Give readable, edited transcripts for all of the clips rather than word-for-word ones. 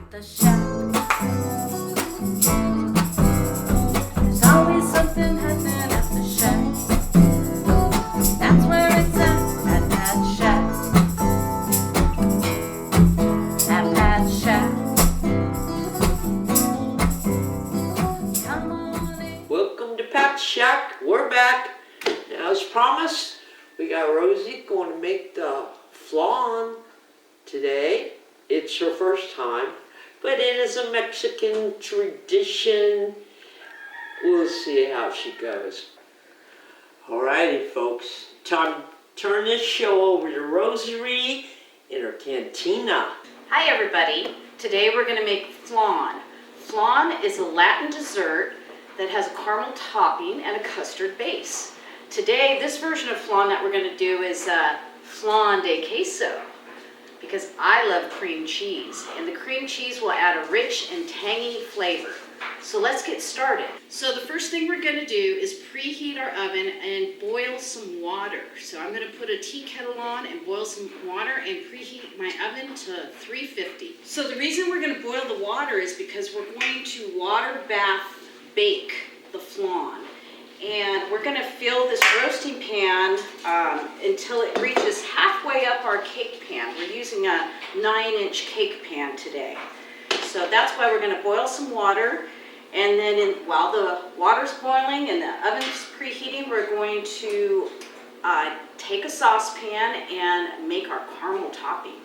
At the shack, there's always something happening at the shack. That's where it's at that shack. At that shack. Come on in. Welcome to Pat's Shack. We're back. Now, as promised, we got Rosie going to make the flan today. It's her first time, but it is a Mexican tradition. We'll see how she goes. Alrighty, folks. Time to turn this show over to Rosary in her cantina. Hi everybody. Today we're going to make flan. Flan is a Latin dessert that has a caramel topping and a custard base. Today, this version of flan that we're going to do is flan de queso, because I love cream cheese, and the cream cheese will add a rich and tangy flavor. So let's get started. So the first thing we're going to do is preheat our oven and boil some water. So I'm going to put a tea kettle on and boil some water and preheat my oven to 350. So the reason we're going to boil the water is because we're going to water bath bake the flan. And we're going to fill this roasting pan until it reaches halfway up our cake pan. We're using a 9-inch cake pan today. So that's why we're going to boil some water. And then while the water's boiling and the oven's preheating, we're going to take a saucepan and make our caramel topping.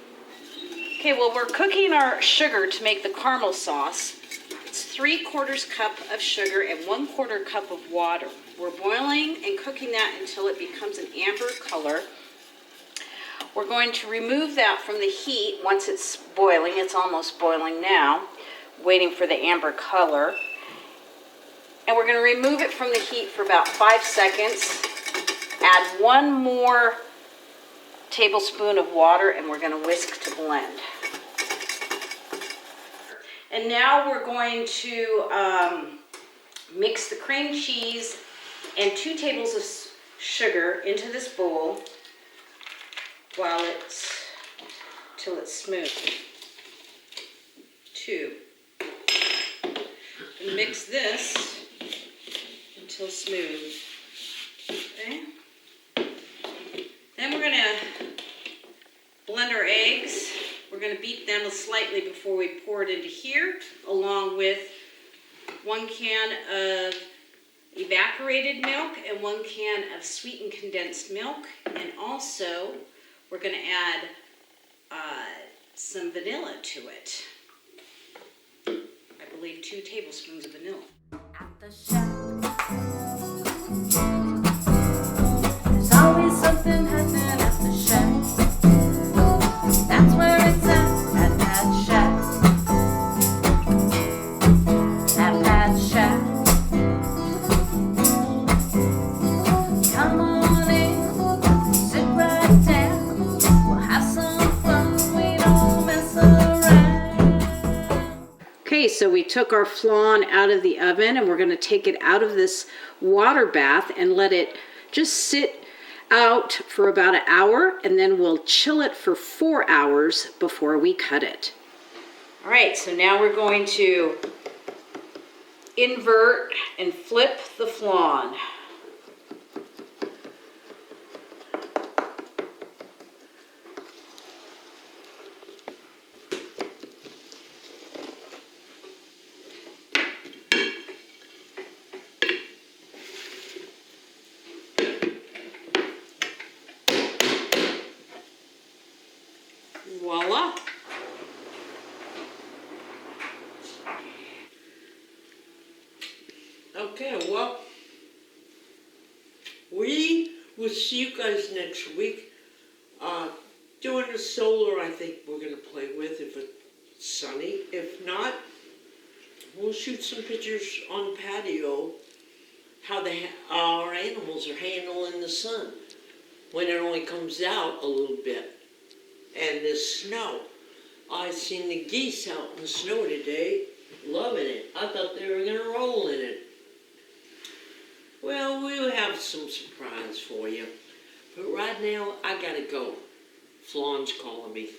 Okay, well, we're cooking our sugar to make the caramel sauce. It's 3/4 cup of sugar and 1/4 cup of water. We're boiling and cooking that until it becomes an amber color. We're going to remove that from the heat once it's boiling. It's almost boiling now, waiting for the amber color. And we're going to remove it from the heat for about 5 seconds. Add 1 more tablespoon of water and we're going to whisk to blend. And now we're going to mix the cream cheese and 2 tablespoons of sugar into this bowl till it's smooth. 2. And mix this until smooth. Okay. Then we're going to blend our eggs. We're going to beat them slightly before we pour it into here, along with 1 can of evaporated milk and 1 can of sweetened condensed milk. And also, we're going to add some vanilla to it. I believe 2 tablespoons of vanilla. At the shack, there's always something happening at the shack. That's where it's at that shack. At that shack. Come on in, sit right down. We'll have some fun, we don't mess around. Okay, so we took our flan out of the oven and we're going to take it out of this water bath and let it just sit out for about an hour, and then we'll chill it for 4 hours before we cut it. All right, so now we're going to invert and flip the flan. Voila. Okay, well, we will see you guys next week. Doing the solar, I think we're going to play with if it's sunny. If not, we'll shoot some pictures on the patio how our animals are handling the sun when it only comes out a little bit. And the snow. I seen the geese out in the snow today, loving it. I thought they were going to roll in it. Well, we'll have some surprise for you. But right now, I gotta go. Flan's calling me.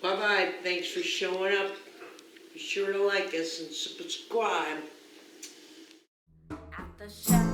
Bye. Bye-bye, thanks for showing up. Be sure to like us and subscribe. At the shack.